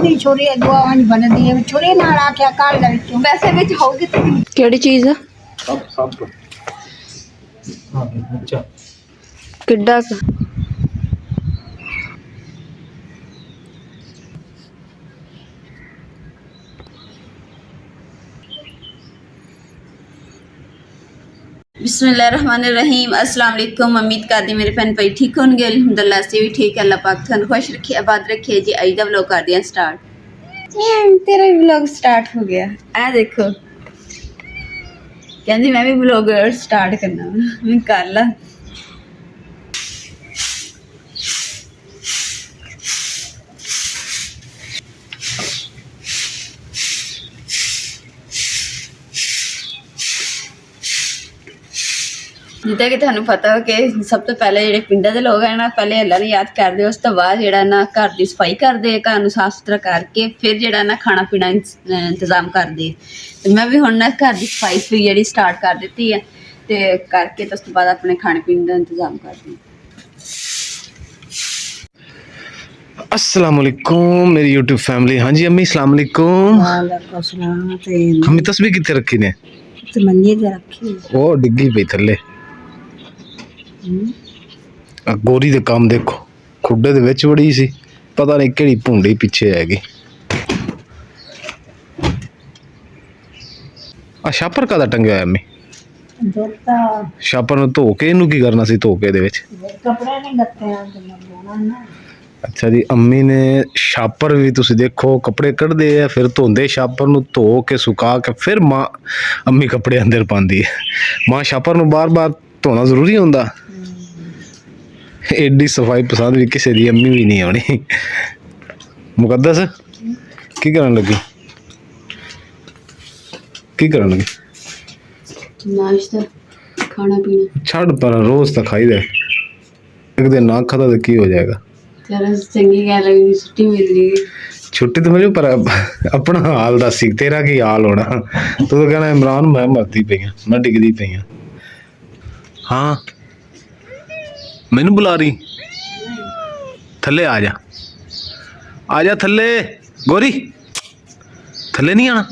दी छुरी दुआवां बनदी है छुरी नाल आख्या काढ़ ले विचों वैसे विच होगी केड़ी चीज है सब हां अच्छा किड्डा बिस्मिल्लाहिर्रहमानिर्रहीम अस्सलाम वालेकुम। उम्मीद करती मेरे भैन भाई ठीक होंगे। अल्हम्दुलिल्लाह से भी ठीक है। अल्लाह पाक थानू खुश रखे आबाद रखे जी। अज का व्लॉग कर दिया स्टार्ट। तेरा भी व्लॉग स्टार्ट हो गया ऐ देखो कहती मैं भी व्लॉग स्टार्ट करना मैं कर ला। जिदा कि थानू पता हो कि सब तो पहले जो पिंडा के लोग हैं ना पहले अल्लाह ने याद करते उस तो बाद जो ना घर की सफाई करते घर में साफ सुथरा करके फिर जो ना खाना पीना इंतजाम करते। तो मैं भी हुण ना घर की सफाई जी स्टार्ट कर दी है तो करके तो उस तो बाद अपने खाने पीने का इंतजाम करती। अस्सलाम वालेकुम मेरी यूट्यूब फैमिली। हाँ जी अम्मी अस्सलाम वालेकुम। वालेकुम सलाम। ते अम्मी तस्वीर कितने रखी ने ते मंजे ते रखी ओ डिग्गी पई थल्ले गोरी दे काम देखो खुडे दे विच बड़ी सी पता नहीं केड़ी भूंडी पिछे हैगी। आ छापर कादा टंगया अम्मी दोता छापर नु धो के इनू की करना सी धो के दे विच कपड़े नहीं गत्ते लगाना ना। अच्छा जी अम्मी ने छापर भी तुसी देखो कपड़े कढ़दे है फिर धोंदे छापर नु धो के सुका के फिर मां अम्मी कपड़े अंदर पांदी है। मां छापर नु बार बार धोना जरूरी होंदा। एडी सफाई पसंद भी किसी दी अम्मी भी नहीं आनी। मुकद्दस की करन लगी की करन लगी नाश्ता खाना पीना छड़ पर रोज तो खाई दे एक दिन ना खाता तो की हो जाएगा। तेरा चंगी गल है छुट्टी मिल गई छुट्टी तो मिली पर अपना हाल दस तेरा की हाल होना तू तो कहना इमरान मैं मरती पई मैं डिगदी पई हाँ मैनू बुला रही थले आ जा थले गोरी थले नहीं आना।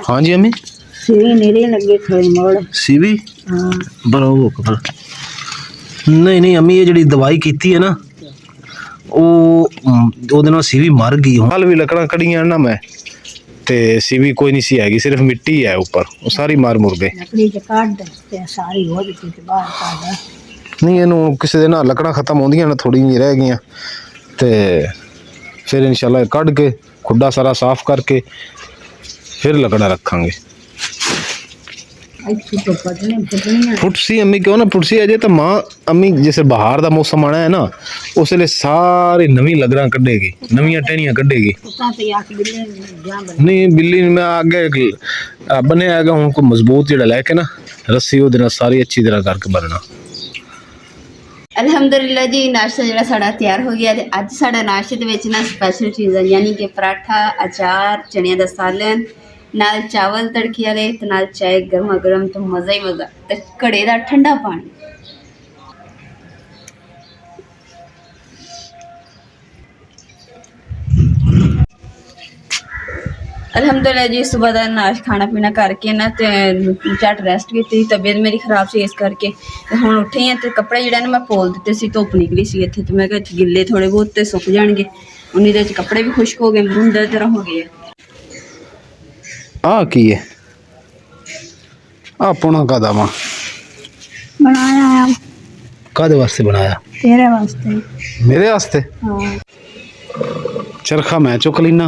हाँ जी अम्मी सीवी नीरे लगे थोड़ी मोड़ सीवी हां बराबर नहीं नहीं अम्मी ये जी दवाई की है ना वो सीवी मर गई हाल भी लकड़ा कड़ियां ना मैं ते सीवी कोई नहीं सी हैगी सिर्फ मिट्टी है ऊपर वो सारी मार मुर गई लकड़ी च काट दे सारी हो गई ते बाहर काट नहीं इनू किसी दिन लकड़ा खत्म होंदियां ना थोड़ी जी रह गई ते फिर इंशाल्लाह कढ़ के खुड्डा सारा साफ करके फिर लकड़ा रखांगे। फुटसी अम्मी क्यों ना फुटसी अजे तो मां अम्मी जैसे बाहर का मौसम आना है ना उस वे सारी नवी लगरा कढ़ेगी नवियां टहनियां कढ़ेगी। नहीं बिल्ली मैं आगे बने आएगा हूँ कोई मजबूत जड़ा लैके ना रस्सी वो सारी अच्छी तरह करके बनना। अल्हम्दुलिल्लाह जी नाश्ता जो साड़ा तैयार हो गया। अज साड़ा नाश्ते के ना स्पैशल चीज़ यानी कि पराठा अचार चनिया का सालन नाल चावल तड़के वाले तो नाल चाय गर्मा गर्म तो मज़ा ही मज़ा तो घड़े का ठंडा पानी। अल्हम्दुलिल्लाह जी सुबह का नाश्ता खाना पीना करके ना तो झट रेस्ट की तबीयत मेरी खराब सी इस करके हुण उठी हैं तो कपड़े जो मैं पोल दिते सी धुप निकली सी इत्थे तो मैं गिले थोड़े बहुत तो सुक जाएंगे उन्हीं दे कपड़े भी खुश्क हो गए बूंदे तरह हो गए। आ की है अपना कादा वा बनाया कादे वास्ते बनाया तेरे वास्ते मेरे वास्ते हां चरखा मैं चुक लीना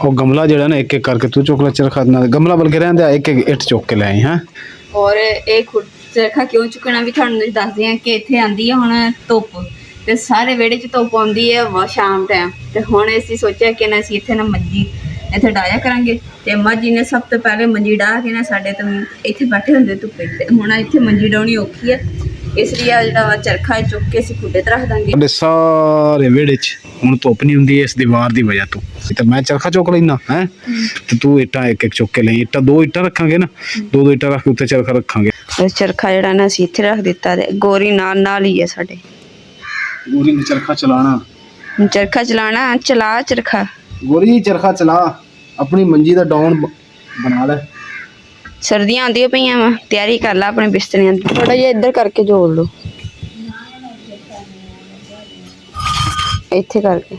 और गमला जड़ा ना एक एक करके तू चुक ला चरखा गमला बल्कि रहंदे एक एक इट चुक के ले आई हैं और एक चरखा क्यों चुकना भी थानू दसदे हैं कि इत्थे आंदी है हुण धुप ते सारे वेड़े च धुप आउंदी है शाम टाइम ते हुण असीं सोचिया कि ना असीं इत्थे ना मंजी इत्थे डाया करांगे ते अम्मा जी ने सब तो पहले मंजी डाह के ना साडे तो इत्थे बैठे हुंदे धुप्पे ते हुण इत्थे मंजी डाउणी औखी है इसलिए जिहड़ा चरखा चुक के असीं खुड्डे ते रख दांगे सारे वेड़े च हुण धुप नहीं हुंदी इस दीवार दी वजह तो ते मैं चरखा चुक लेना है ते तू इट्टां एक एक चुक के ले इट्टां दो इट्टां रखांगे ना दो इट्टां रख के उत्ते चरखा रखांगे। चरखा जिहड़ा ना असीं इत्थे रख दित्ता ते गोरी नाल नाल ही है साडे गोरी ने चरखा चलाना चरखा चलाना, चला चरखा। गोरी चरखा चला, अपनी मंजी दा डाउन बना ले। सर्दियां आंदियां पईयां वा, तैयारी कर ला अपने बिस्तरियां दी। थोड़ा जिहा इधर करके जोड़ लो, इत्थे करके।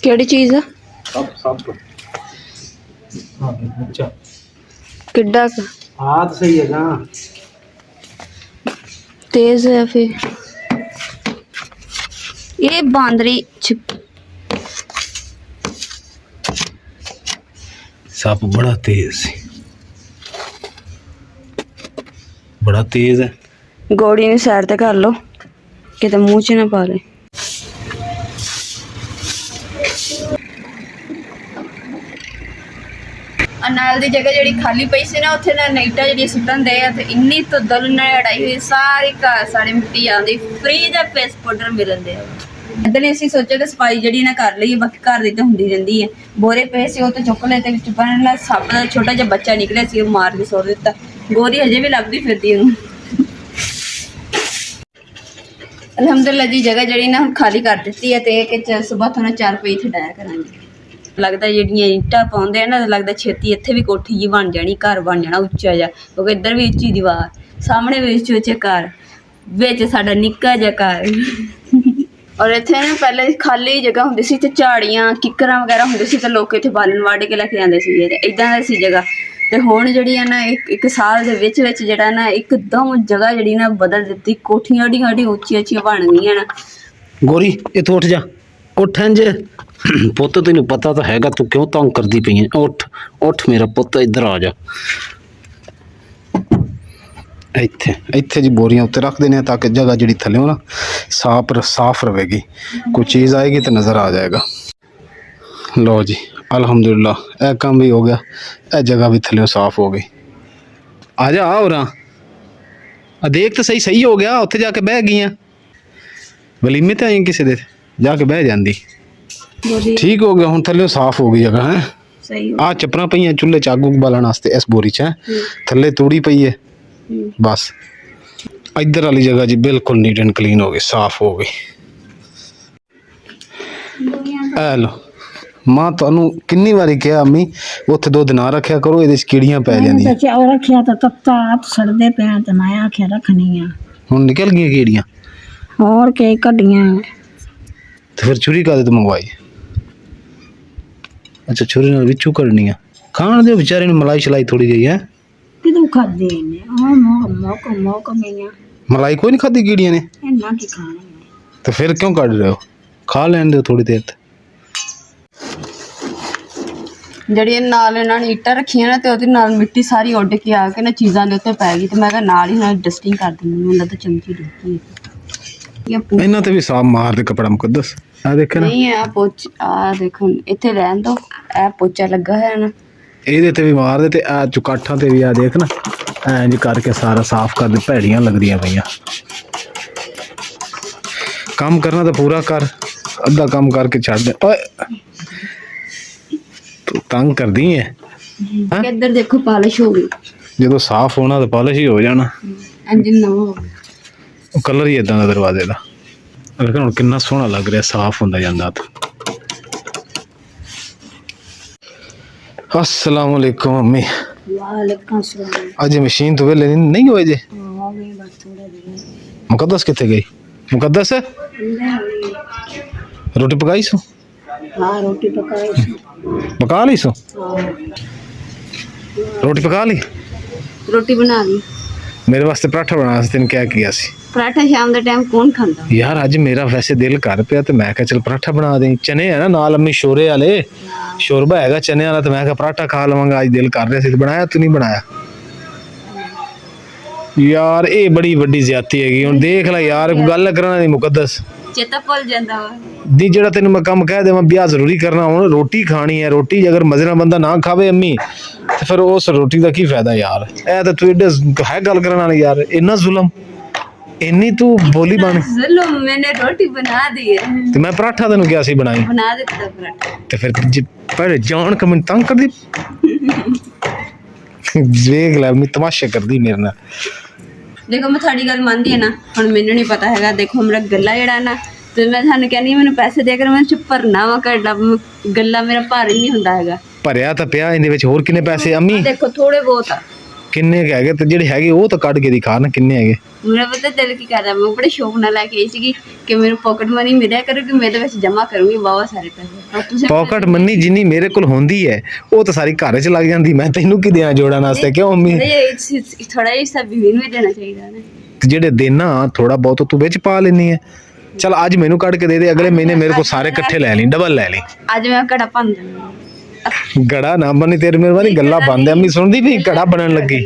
केड़ी चीज है? सब हाँ अच्छा किड्डा का हाथ सही है ना, तेज है फिर ये बांदरी छिप। सप बड़ा तेज है। गोड़ी ने साइड ते कर लो किते मुंह च ना पा ले। नाल दी जगह जेडी खाली पई सी ना, उत्थे ना नाइटा जेडी सुटन दे ते इन्नी तो दल ने अड़ाई हुई सारी घर सारी मिट्टी आंदी। फ्री दा फेस पाउडर मिलन दे। इधर ਅਸੀਂ ਸੋਚਿਆ ਕਿ ਸਫਾਈ ਜਿਹੜੀ ਨਾ ਕਰ ਲਈ, ਬਾਕੀ ਘਰ ਦੀ ਤਾਂ ਹੁੰਦੀ ਰਹਿੰਦੀ ਹੈ। ਬੋਰੇ ਪਏ ਸੀ ਉਹ ਤੇ ਚੁੱਕ ਲਏ ਤੇ ਵਿੱਚ ਬਣਨਾ ਸੱਪ ਦਾ ਛੋਟਾ ਜਿਹਾ ਬੱਚਾ ਨਿਕਲਿਆ ਸੀ, ਉਹ ਮਾਰ ਕੇ ਸੁੱਟ ਦਿੱਤਾ। ਗੋਰੀ ਹਜੇ ਵੀ ਲੱਭਦੀ ਫਿਰਦੀ ਉਹਨੂੰ। ਅਲਹਮਦੁਲਿਲਾ ਜੀ ਜਗ੍ਹਾ ਜਿਹੜੀ ਨਾ ਹੁਣ ਖਾਲੀ ਕਰ ਦਿੱਤੀ ਹੈ ਤੇ ਕਿ ਸਵੇਰ ਤੋਂ 4 ਵਜੇ ਇੱਥੇ ਡਾਇਆ ਕਰਾਂਗੇ। ਲੱਗਦਾ ਜਿਹੜੀਆਂ ਇੱਟਾਂ ਪਾਉਂਦੇ ਆ ਨਾ, ਲੱਗਦਾ ਛੇਤੀ ਇੱਥੇ ਵੀ ਕੋਠੀ ਜੀ ਬਣ ਜਾਣੀ, ਘਰ ਬਣ ਜਾਣਾ ਉੱਚਾ ਜਿਹਾ, ਕਿਉਂਕਿ ਇੱਧਰ ਵੀ ਉੱਚੀ ਦੀਵਾਰ, ਸਾਹਮਣੇ ਵੀ ਉੱਚੇ ਉੱਚੇ ਘਰ, ਵਿੱਚ ਸਾਡਾ ਨਿੱਕਾ ਜਿਹਾ ਘਰ। ਔਰ ਇੱਥੇ ਨਾ ਪਹਿਲੇ ਖਾਲੀ ਜਗ੍ਹਾ ਹੁੰਦੀ ਸੀ ਤੇ ਝਾੜੀਆਂ ਕਿੱਕਰਾਂ ਵਗੈਰਾ ਹੁੰਦੇ ਸੀ ਤੇ ਲੋਕ ਇੱਥੇ ਬਾਲਣ ਵੱਢ ਕੇ ਲੈ ਕੇ ਜਾਂਦੇ ਸੀਗੇ ਤੇ ਇੱਦਾਂ ਦਾ ਸੀ ਜਗ੍ਹਾ। ਤੇ ਹੁਣ ਜਿਹੜੀ ਆ ਨਾ ਇੱਕ ਸਾਲ ਦੇ ਵਿੱਚ ਜਿਹੜਾ ਨਾ ਇੱਕਦਮ ਜਗ੍ਹਾ ਜਿਹੜੀ ਨਾ ਬਦਲ ਦਿੱਤੀ, ਕੋਠੀਆਂ ਏਡੀਆਂ ਏਡੀਆਂ ਉੱਚੀਆਂ ਉੱਚੀਆਂ ਬਣ ਗਈਆਂ ਨਾ। ਗੋਰੀ ਇੱਥੋਂ ਉੱਠ ਜਾ, ਉੱਠ ਇੰਜ ਪੁੱਤ, ਤੈਨੂੰ ਪਤਾ ਤਾਂ ਹੈਗਾ ਤੂੰ ਕਿਉਂ ਤੰਗ ਕਰਦੀ ਪਈ ਹੈ। ਉੱਠ ਮੇਰਾ ਪੁੱਤ, ਇੱਧਰ ਆ ਜਾ। ਇੱਥੇ ਜੀ ਬੋਰੀਆਂ ਉੱਤੇ ਰੱਖ ਦੇਣੇ ਤਾਂ ਕਿ ਜਗ੍ਹਾ ਜਿਹੜੀ ਥੱਲਿਓਂ ਨਾ ਸਾਫ਼ ਰਹੇਗੀ, ਕੋਈ ਚੀਜ਼ ਆਏਗੀ ਤਾਂ ਨਜ਼ਰ ਆ ਜਾਏਗਾ। ਲਓ ਜੀ ਅਲਹਮਦੁਲਿਲਾ ਇਹ ਕੰਮ ਵੀ ਹੋ ਗਿਆ, ਇਹ ਜਗ੍ਹਾ ਵੀ ਥੱਲਿਓਂ ਸਾਫ਼ ਹੋ ਗਈ। ਆ ਜਾ ਹੋਰ ਆ ਦੇਖ ਤਾਂ ਸਹੀ ਹੋ ਗਿਆ। ਉੱਥੇ ਜਾ ਕੇ ਬਹਿ ਗਈਆਂ, ਵਲੀਮੇ ਤੇ ਆਈਆਂ ਕਿਸੇ ਦੇ, ਜਾ ਕੇ ਬਹਿ ਜਾਂਦੀ। ਠੀਕ ਹੋ ਗਿਆ, ਹੁਣ ਥੱਲੇ ਸਾਫ਼ ਹੋ ਗਈ ਜਗ੍ਹਾ ਹੈ। ਸਹੀ ਆ ਚੱਪਰਾਂ ਪਈਆਂ ਚੁੱਲ੍ਹੇ ਚ ਅੱਗ ਬਾਲਣ ਵਾਸਤੇ ਇਸ ਬੋਰੀ ਚ, ਥੱਲੇ ਤੂੜੀ ਪਈ ਹੈ ਬਸ। ਇੱਧਰ ਵਾਲੀ ਜਗ੍ਹਾ ਜੀ ਬਿਲਕੁਲ ਨੀਟ ਐਂਡ ਕਲੀਨ ਹੋ ਗਈ, ਸਾਫ਼ ਹੋ ਗਈ। ਐ ਲੋ ਮਾਂ ਤੁਹਾਨੂੰ ਕਿੰਨੀ ਵਾਰੀ ਕਿਹਾ ਅੰਮੀ ਉੱਥੇ ਦੁੱਧ ਨਾ ਰੱਖਿਆ ਕਰੋ, ਇਹਦੇ ਚ ਕੀੜੀਆਂ ਪੈ ਜਾਂਦੀਆਂ। ਚਾਚਾ ਉਹ ਰੱਖਿਆ ਤਾਂ ਤੱਤਾ ਹੱਥ ਸੜਦੇ ਪਿਆ ਤੇ ਮੈਂ ਆਖਿਆ ਰੱਖਣੀ ਆ, ਹੁਣ ਨਿਕਲ ਗਈਆਂ ਕੀੜੀਆਂ। ਹੋਰ ਕੇ ਕੱਢੀਆਂ ਤੇ ਫਿਰ ਛੁਰੀ ਕਾਹਦੇ ਤੋਂ ਮੰਗਵਾਈ? ਅੱਛਾ ਛੁਰੀ ਨਾਲ ਵਿੱਚੋਂ ਕੱਢਣੀ ਆ। ਖਾਣ ਦੇ ਵਿਚਾਰੇ ਨੂੰ ਮਲਾਈ ਸ਼ਲਾਈ ਥੋੜੀ ਜਿਹੀ ਹੈ। ਕਿਦੋਂ ਖਾਦੇ ਨੇ ਉਹ ਮੌਕ ਗਈਆਂ, ਮਲਾਈ ਕੋਈ ਨਹੀਂ ਖਾਦੀ ਕੀੜੀਆਂ ਨੇ, ਇਹਨਾਂ ਕੀ ਖਾਣੀ। ਤੇ ਫਿਰ ਕਿਉਂ ਕੱਢ ਰਹੇ ਹੋ? ਖਾ ਲੈਣ ਦਿਓ ਥੋੜੀ ਦੇਰ। ਜਿਹੜੀਆਂ ਨਾਲ ਇਹਨਾਂ ਨੇ ਇੱਟਾਂ ਰੱਖੀਆਂ ਨਾ ਤੇ ਉਹਦੇ ਨਾਲ ਮਿੱਟੀ ਸਾਰੀ ਉੱਡ ਕੇ ਆ ਕੇ ਨਾ ਚੀਜ਼ਾਂ ਦੇ ਉੱਤੇ ਪੈ ਗਈ ਤੇ ਮੈਂ ਕਿਹਾ ਨਾਲ ਹੀ ਨਾਲ ਡਸਟਿੰਗ ਕਰ ਦਿੰਦੀ। ਮੈਨੂੰ ਤਾਂ ਚਮਚੀ ਡੁੱਕੀ ਇਹਨਾਂ ਤੇ ਵੀ ਸਾਫ ਮਾਰ ਦੇ ਕਪੜਾ ਮੁਕੱਦਸ। ਆ ਦੇਖ ਨਾ, ਨਹੀਂ ਆ ਪੋਚ ਆ ਦੇਖੋ ਇੱਥੇ ਰਹਿਣ ਦੋ, ਇਹ ਪੋਚਾ ਲੱਗਾ ਹੈ ਨਾ, ਇਹਦੇ ਤੇ ਵੀ ਮਾਰ ਦੇ ਤੇ ਆ ਚੁਕਾਠਾਂ ਤੇ ਵੀ ਆ ਦੇਖ ਨਾ, ਇੰਜ ਕਰਕੇ ਸਾਰਾ ਸਾਫ ਕਰ ਦੇ। ਭੈੜੀਆਂ ਲੱਗਦੀਆਂ ਪਈਆਂ। ਕੰਮ ਕਰਨਾ ਤਾਂ ਪੂਰਾ ਕਰ, ਅੱਧਾ ਕੰਮ ਕਰਕੇ ਛੱਡ ਦੇ। ਓਏ ਤੂੰ ਤੰਗ ਕਰਦੀ ਹੈ। ਇੱਧਰ ਦੇਖੋ ਪਾਲਿਸ਼ ਹੋ ਗਈ, ਜਦੋਂ ਸਾਫ ਹੋਣਾ ਤਾਂ ਪਾਲਿਸ਼ ਹੀ ਹੋ ਜਾਣਾ। ਇੰਜਨ ਨਵਾਂ ਹੋ ਗਿਆ, ਉਹ ਕਲਰ ਹੀ ਇਦਾਂ ਦਾ ਦਰਵਾਜ਼ੇ ਦਾ। ਲੇਕਿਨ ਹੁਣ ਕਿੰਨਾ ਸੋਹਣਾ ਲੱਗ ਰਿਹਾ, ਸਾਫ ਹੁੰਦਾ ਜਾਂਦਾ। अस्सलाम वालेकुम अम्मी। वालेकुम सलाम। आज मशीन तो वेले नहीं हुए जे? हाँ भी बस थोड़ा दिन। मुकद्दस कितने गई? मुकद्दस है? रोटी पकाई सो? हाँ रोटी पकाई सो। पका ली सो? हाँ। रोटी पका ली? रोटी बना ली। मेरे वास्ते पराठा बनाया तेन क्या किया सी? पराठा शाम के टाइम कौन खाता? यार अज मेरा वैसे दिल कर पिया तो मैं क्या चल पराठा बना दें। चने है ना नाल अम्मी शोरे वाले, शोरबा हैगा चने वाला, तो मैं क्या पराठा खा लवांगा। अज दिल कर रहा सी, बनाया तू नहीं बनाया? यार ये बड़ी वड्डी ज्यादती हैगी। हुण देख ला यार, गल करना नहीं मुकद्दस चेता भुल जांदा वा दी। जेड़ा तेन मैं कम कह देवां ब्याह जरूरी करना, हुण रोटी खानी है। रोटी अगर मजे नाल बंदा ना खावे अम्मी तो फिर उस रोटी का की फायदा यार। ए तो तू एडे है गल करन वाली यार, इन्ना जुल्म। ਇੰਨੀ ਤੂੰ ਬੋਲੀ ਬਣ जुल्म मैंने रोटी बना दी है। ਤੇ ਮੈਂ ਪਰਾਠਾ ਤੈਨੂੰ ਕਿਹਾ ਸੀ ਬਣਾਈ बना देता पराठा। ਤੇ ਫਿਰ ਪਰ ਜਾਣ ਕੇ ਮੈਨੂੰ ਤੰਗ ਕਰਦੀ ਵੇਖ ਲੈ ਮੈਂ ਤਮਾਸ਼ਾ ਕਰਦੀ ਮੇਰੇ ਨਾਲ ਦੇਖੋ ਮੈਂ ਤੁਹਾਡੀ ਗੱਲ ਮੰਨਦੀ ਹਾਂ ਨਾ ਹੁਣ ਮੈਨੂੰ ਨਹੀਂ ਪਤਾ ਹੈਗਾ ਦੇਖੋ ਮੇਰਾ ਗੱਲਾ ਜਿਹੜਾ ਨਾ ਤੇ ਮੈਂ ਤੁਹਾਨੂੰ ਕਹਿੰਦੀ ਹਾਂ ਮੈਨੂੰ ਪੈਸੇ ਦੇ ਕੇ ਮੈਂ ਚੁੱਪ ਭਰਨਾ ਵਾ ਕਰਨਾ ਗੱਲਾ ਮੇਰਾ ਭਾਰ ਹੀ ਨਹੀਂ ਹੁੰਦਾ ਹੈਗਾ ਭਰਿਆ ਤਾਂ ਪਿਆ ਇਹਦੇ ਵਿੱਚ ਹੋਰ ਕਿੰਨੇ ਪੈਸੇ ਅੰਮੀ ਦੇਖੋ ਥੋੜੇ ਬਹੁਤ ਆ ਕਿੰਨੇ ਕੁ ਹੈਗੇ ਤੇ ਜਿਹੜੇ ਹੈਗੇ ਉਹ ਤਾਂ ਕੱਢ ਕੇ ਦਿਖਾ ਨਾ ਕਿੰਨੇ ਹੈਗੇ ਮੇਰਾ ਪਤਾ ਦਿਲ ਕੀ ਕਰਦਾ ਮੈਂ ਬੜੇ ਸ਼ੌਕ ਨਾਲ ਲੈ ਕੇ ਆਈ ਸੀਗੀ ਕਿ ਮੈਨੂੰ ਪਾਕਟ ਮਨੀ ਮਿਲਿਆ ਕਰੂਗੀ ਮੈਂ ਇਹਦੇ ਵਿੱਚ ਜਮਾ ਕਰੂੰਗੀ ਬਾਵਾ ਸਾਰੇ ਪੈਸੇ ਔਰ ਤੁਸੀਂ ਪਾਕਟ ਮੰਨੀ ਜਿੰਨੀ ਮੇਰੇ ਕੋਲ ਹੁੰਦੀ ਹੈ ਉਹ ਤਾਂ ਸਾਰੀ ਘਰ 'ਚ ਲੱਗ ਜਾਂਦੀ ਮੈਂ ਤੈਨੂੰ ਕੀ ਦਿਆਂ ਜੋੜਨ ਵਾਸਤੇ ਕਿਉਂ ਅੰਮੀ ਥੋੜਾ ਜਿਹਾ ਹਿੱਸਾ ਵੀ ਮੈਨੂੰ ਵੀ ਦੇਣਾ ਚਾਹੀਦਾ ਨਾ ਤੇ ਜਿਹੜੇ ਦੇਣਾ ਥੋੜਾ ਬਹੁਤ ਤੂੰ ਵਿੱਚ ਪਾ ਲੈਣੀ ਹੈ ਚਲ ਅੱਜ ਮੈਨੂੰ ਕੱਢ ਕੇ ਦੇ ਦੇ ਅਗਲੇ ਮਹੀਨੇ ਮੇਰੇ ਕੋਲ ਸਾਰੇ ਇਕੱਠੇ ਲੈ ਲਈ ਡਬਲ ਲੈ ਲਈ ਅੱਜ ਮੈਂ ਘੜਾ ਭੰਨ ਦਿੰਦਾ ਗੜਾ ਨਾ ਬਣੀ ਤੇਰੀ ਮਿਹਰਬਾਨੀ ਗੱਲਾਂ ਬੰਦ ਅੰਮੀ ਸੁਣਦੀ ਵੀ ਘੜਾ ਬਣਨ ਲੱਗੀ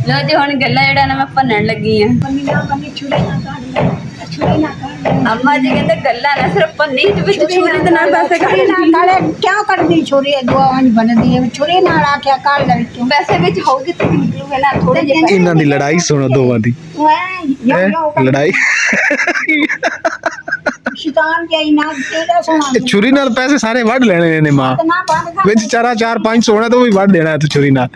ਲੋ ਜੀ ਹੁਣ ਗੱਲਾਂ ਜਿਹੜਾ ਨਾ ਮੈਂ ਭੰਨਣ ਲੱਗੀ ਆ ਬੰਨੀ ਨਾ ਬੰਨੀ ਛੁਰੇ ਨਾ ਕਰ ਛੁਰੇ ਨਾ ਕਰ ਅੰਮਾ ਜੀ ਕਹਿੰਦੇ ਗੱਲਾਂ ਨਾ ਸਿਰਫ ਭੰਨੀ ਤੇ ਵਿੱਚ ਛੁਰੀ ਦੇ ਨਾਲ ਪੈਸੇ ਛੁਰੇ ਨਾ ਕਾਲੇ ਕਿਉਂ ਕੱਢਦੀ ਛੁਰੀ ਦੁਆਵਾਂ ਬਣਦੀ ਹੈ ਛੁਰੇ ਨਾਲ ਆਖਿਆ ਕਾਲ ਦੇ ਵਿੱਚੋਂ ਪੈਸੇ ਵਿੱਚ ਹੋਊਗੀ ਤੇ ਨਿਕਲੂਗੇ ਨਾ ਥੋੜੇ ਜਿਹੇ ਇਹਨਾਂ ਦੀ ਲੜਾਈ ਸੁਣੋ ਦੋਵਾਂ ਦੀ ਲੜਾਈ ਸ਼ੈਤਾਨ ਕੇ ਨਾ ਤੇਰਾ ਸੋਨਾ ਛੁਰੀ ਨਾਲ ਪੈਸੇ ਸਾਰੇ ਵੱਢ ਲੈਣੇ ਨੇ ਮਾਂ ਨਾ ਬੰਦ ਕਰ ਵਿੱਚ ਚਾਰ 5 ਸੋਨਾ ਤੋਂ ਵੀ ਵੱਢ ਦੇਣਾ ਤੂੰ ਛੁਰੀ ਨਾਲ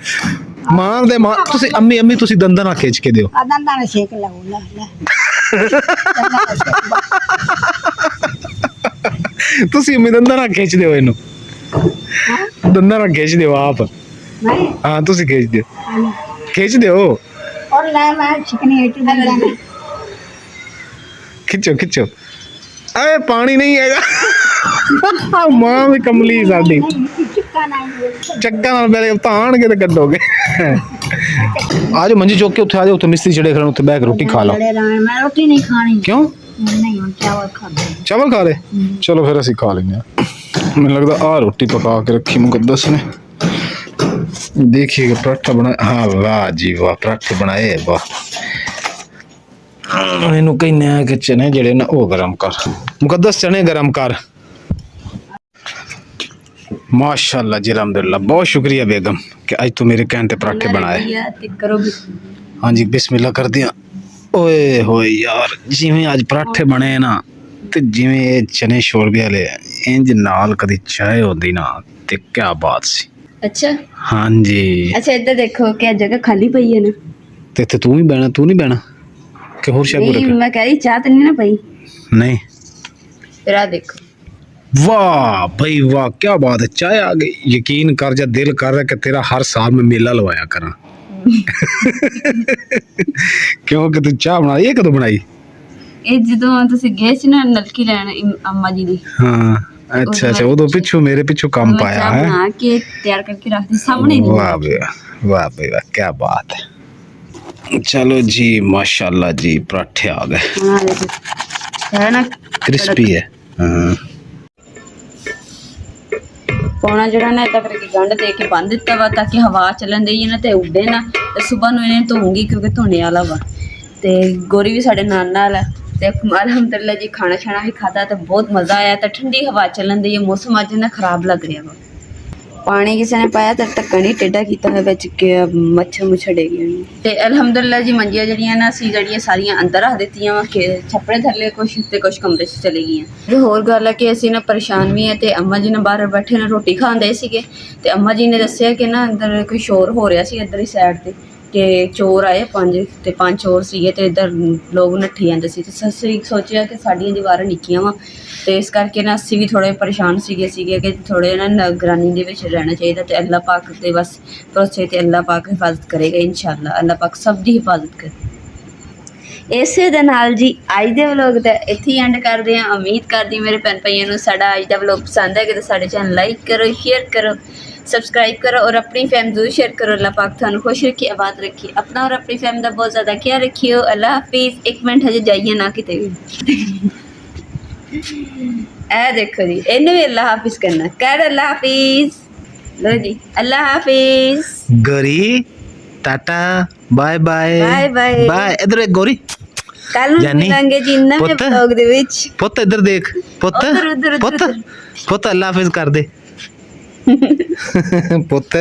ਮਾਂ ਦੇ ਮਾਂ ਤੁਸੀਂ ਅੰਮੀ ਤੁਸੀਂ ਦੰਦਾਂ ਨਾਲ ਖਿੱਚ ਕੇ ਦਿਓ ਦੰਦਾਂ ਨਾਲ ਛੇਕ ਲਾਓ ਲੈ ਤੁਸੀਂ ਅੰਮੀ ਦੰਦਾਂ ਨਾਲ ਖਿੱਚ ਦਿਓ ਇਹਨੂੰ ਦੰਦਾਂ ਨਾਲ ਖਿੱਚ ਦਿਓ ਆਪ ਨਹੀਂ ਹਾਂ ਤੁਸੀਂ ਖਿੱਚ ਦਿਓ और ले मैं चिकनी हेटी दंदा खिंचो अरे पानी नहीं हैगा मां भी कमली साडी चिक्का नहीं ਚੱਕਾ ਨਾਲ ਮੇਰੇ ਤਾਣ ਕੇ ਤੇ ਕੱਢੋਗੇ ਆ ਜਾ ਮੰਜੀ ਚੁੱਕ ਕੇ ਉੱਥੇ ਆ ਜਾ ਉੱਥੇ ਮਿਸਤਰੀ ਚੜੇ ਖੜਨ ਉੱਥੇ ਬੈਠ ਕੇ ਰੋਟੀ ਖਾ ਲਓ मैं रोटी नहीं खानी ਕਿਉਂ नहीं हम चावल खाते ਚਾਵਲ ਖਾ ਲੈ ਚਲੋ ਫਿਰ ਅਸੀਂ ਖਾ ਲੈਂਦੇ ਆ ਮੈਨੂੰ ਲੱਗਦਾ ਆ ਰੋਟੀ ਪਕਾ ਕੇ ਰੱਖੀ ਮੁਕੱਦਸ ਨੇ देखिएगा पराठा बनाया हाँ वाह जी वाह पराठे बनाए वाह ਇਹਨੂੰ ਕਹਿੰਦੇ ਆ ਕਿ ਚਨੇ ਜਿਹੜੇ ਨਾ ਉਹ ਗਰਮ ਕਰ ਮੁਕੱਦਸ ਚਨੇ ਗਰਮ ਕਰ माशाल्लाह जी अल्हम्दुलिल्लाह बहुत शुक्रिया बेगम कि आज तू मेरे कहने ते पराठे बनाए ਤੇ ਕਰੋ ਵੀ हाँ जी बिस्मिल्लाह कर दिया ओए होए यार जिवें आज पराठे बने ना ते जिवें ये चने शोरबे वाले इंज नाल कदी चाय होंदी ना ते क्या बात सी ਅੱਛਾ हाँ जी ਅੱਛਾ ਇੱਧਰ ਦੇਖੋ ਕਿ ਜਗ੍ਹਾ ਖਾਲੀ ਪਈ ਹੈ ਨਾ ਤੇ ਇੱਥੇ ਤੂੰ ਨਹੀਂ ਬਹਿਣਾ ਕਿ ਹੋਰ ਸ਼ਾਗੂ ਨਹੀਂ ਰੱਖ ਮੈਂ ਕਹਿ ਰਹੀ ਚਾਹ ਤੇ ਨਹੀਂ ਨਾ ਪਈ नहीं ਫਿਰ ਆ ਦੇਖੋ वाह भाई वाह क्या बात है चाय आ गई यकीन कर जा दिल कर रहा कि तेरा हर साल मैं मेला लवाया करा क्योंकि तू चाह बना ये कदों बनाई ਇਹ ਜਦੋਂ ਤੁਸੀਂ ਗਏ ਸੀ ਨਾ ਨਲਕੀ ਲੈਣ ਅੰਮਾ ਜੀ ਦੀ हाँ अच्छा अच्छा वो तो पिछू मेरे पिछू काम ਮੈਂ पाया ਚਾਹ है ਬਣਾ ਕੇ ਤਿਆਰ ਕਰਕੇ ਰੱਖਦੀ ਸਾਹਮਣੇ ਨਹੀਂ वाह भाई वाह क्या बात है चलो जी माशाल्लाह जी पराठे आ गए ਹਾਂ ਦੇਖੋ ਹੈ ਨਾ क्रिस्पी है हाँ ਪੌਣਾ ਜਿਹੜਾ ਨਾ ਤਾਂ ਕਰਕੇ ਗੰਢ ਦੇ ਕੇ ਬੰਨ ਦਿੱਤਾ ਵਾ ਤਾਂ ਕਿ ਹਵਾ ਚੱਲਣ ਦੇਈ ਨਾ ਤੇ ਉੱਡੇ ਨਾ ਤੇ ਸਵੇਰ ਨੂੰ ਇਹਨੇ ਧੋਉਂਗੀ ਕਿਉਂਕਿ ਧੋਣੇ ਵਾਲਾ ਵਾ ਤੇ ਗੋਰੀ ਵੀ ਸਾਡੇ ਨਾਲ ਆ ਤੇ ਅਲਹਮਦੁਲਿਲਾ ਜੀ ਖਾਣਾ ਛਾਣਾ ਵੀ ਖਾਦਾ ਤੇ ਬਹੁਤ ਮਜ਼ਾ ਆਇਆ ਤਾਂ ਠੰਡੀ ਹਵਾ ਚੱਲਣ ਦੀ ਇਹ ਮੌਸਮ ਅੱਜ ਨਾ ਖਰਾਬ ਲੱਗ ਰਿਹਾ ਵਾ ਪਾਣੀ ਕਿਸੇ ਨੇ ਪਾਇਆ ਤਾਂ ਢੱਕਣ ਹੀ ਟੇਢਾ ਕੀਤਾ ਹੋਇਆ ਵਿੱਚ ਕਿ ਮੱਛਰ ਮੁੱਛਰ ਡੇ ਗਏ ਤੇ ਅਲਹਮਦੁਲਿਲਾ ਜੀ ਮੰਜੀਆਂ ਜਿਹੜੀਆਂ ਨਾ ਅਸੀਂ ਜਿਹੜੀਆਂ ਸਾਰੀਆਂ ਅੰਦਰ ਰੱਖ ਦਿੱਤੀਆਂ ਵਾ ਕਿ ਛੱਪੜੇ ਥੱਲੇ ਕੁਛ ਤੇ ਕੁਛ ਕਮਰੇ 'ਚ ਚਲੇ ਗਈਆਂ ਤੇ ਹੋਰ ਗੱਲ ਹੈ ਕਿ ਅਸੀਂ ਨਾ ਪਰੇਸ਼ਾਨ ਵੀ ਹੈ ਤੇ ਅੰਮਾ ਜੀ ਨੇ ਬਾਹਰ ਬੈਠੇ ਨਾ ਰੋਟੀ ਖਾਂਦੇ ਸੀਗੇ ਤੇ ਅੰਮਾ ਜੀ ਨੇ ਦੱਸਿਆ ਕਿ ਨਾ ਅੰਦਰ ਕੋਈ ਸ਼ੋਰ ਹੋ ਰਿਹਾ ਸੀ ਇੱਧਰ ਹੀ ਸਾਈਡ ਤੇ ਕਿ ਚੋਰ ਆਏ ਪੰਜ ਚੋਰ ਸੀਗੇ ਤੇ ਇੱਧਰ ਲੋਕ ਨੱਠੀ ਜਾਂਦੇ ਸੀ ਤੇ ਅਸੀਂ ਸੋਚਿਆ ਕਿ ਸਾਡੀਆਂ ਦੀਵਾਰਾਂ ਨਿੱਕੀਆਂ ਵਾ ਤੇ ਇਸ ਕਰਕੇ ਨਾ ਅਸੀਂ ਵੀ ਥੋੜੇ ਪਰੇਸ਼ਾਨ ਸੀਗੇ ਕਿ ਥੋੜੇ ਨਾ ਨਿਗਰਾਨੀ ਦੇ ਵਿੱਚ ਰਹਿਣਾ ਚਾਹੀਦਾ ਤੇ ਅੱਲਾਹ ਪਾਕ ਦੇ ਬਸ ਭਰੋਸੇ ਤੇ ਅੱਲਾਹ ਪਾਕ ਹਿਫਾਜ਼ਤ ਕਰੇਗਾ ਇਨਸ਼ਾਅੱਲਾ ਅੱਲਾਹ ਪਾਕ ਸਭ ਦੀ ਹਿਫਾਜ਼ਤ ਕਰੇ ਇਸੇ ਦੇ ਨਾਲ ਜੀ ਅੱਜ ਦੇ ਵਲੋਗ ਦਾ ਇੱਥੇ ਹੀ ਐਂਡ ਕਰਦੇ ਹਾਂ ਉਮੀਦ ਕਰਦੀ ਮੇਰੇ ਭੈਣ ਭਾਈਆਂ ਨੂੰ ਸਾਡਾ ਅੱਜ ਦਾ ਵਲੋਗ ਪਸੰਦ ਆਇਆ ਕਿ ਸਾਡੇ ਚੈਨਲ ਲਾਈਕ ਕਰੋ ਸ਼ੇਅਰ ਕਰੋ सब्सक्राइब करो और अपनी फैम जरूर शेयर करो अल्लाह पाक थानू खुश रखिए आबाद रखिए अपना और अपनी फैम का बहुत ज़्यादा ख्याल रखियो अल्लाह हाफिज़ एक मिनट हजे जाइए ना किते भी ए देखो जी इन्हें भी अल्लाह हाफिज़ करना कर अल्लाह हाफिज़ लो जी अल्लाह हाफिज़ गोरी tata bye bye bye bye bye इधर एक गोरी कल मिलांगे जी नवे व्लॉग दे विच पुੱਤ इधर देख पुੱਤ पुੱਤ अल्लाह हाफिज़ कर दे पुੱਤ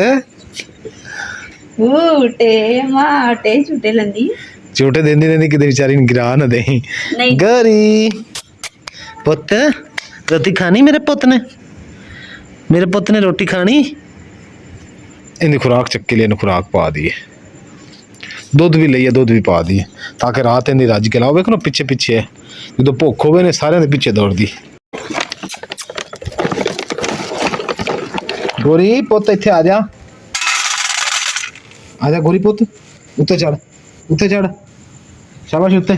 ऊटे माटे झूटे लंदी ਝੂਟੇ ਦਿੰਦੀ ਦਿੰਦੀ ਕਿਤੇ ਵਿਚਾਰੀ ਨੂੰ ਗਿਰਾ ਨਾ ਦੇਹੀਂ। ਨਹੀਂ ਗੋਰੀ ਪੁੱਤ ਰੋਟੀ ਖਾਣੀ ਮੇਰੇ ਪੁੱਤ ਨੇ ਰੋਟੀ ਖਾਣੀ। ਇਹਦੀ ਖੁਰਾਕ ਚੱਕੇ ਲਈ ਇਹਨੂੰ ਖੁਰਾਕ ਪਾ ਦਈਏ, ਦੁੱਧ ਵੀ ਲਈਏ, ਦੁੱਧ ਵੀ ਪਾ ਦਈਏ ਤਾਂ ਕਿ ਰਾਤ ਇਹਦੀ ਰੱਜ ਕੇ ਲਾਓ। ਵੇਖੋ ਨਾ ਪਿੱਛੇ ਪਿੱਛੇ ਹੈ, ਜਦੋਂ ਭੁੱਖ ਹੋਵੇ ਨੇ ਸਾਰਿਆਂ ਦੇ ਪਿੱਛੇ ਦੌੜਦੀ। ਗੋਰੀ ਪੁੱਤ ਇੱਥੇ ਆ ਜਾ ਗੋਰੀ ਪੁੱਤ, ਉੱਤੇ ਚੜ ਸ਼ਾਬਾਸ਼ ਉੱਤੇ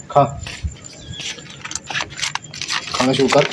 ਖਾ, ਖਾਣਾ ਸ਼ੁਰੂ ਕਰ।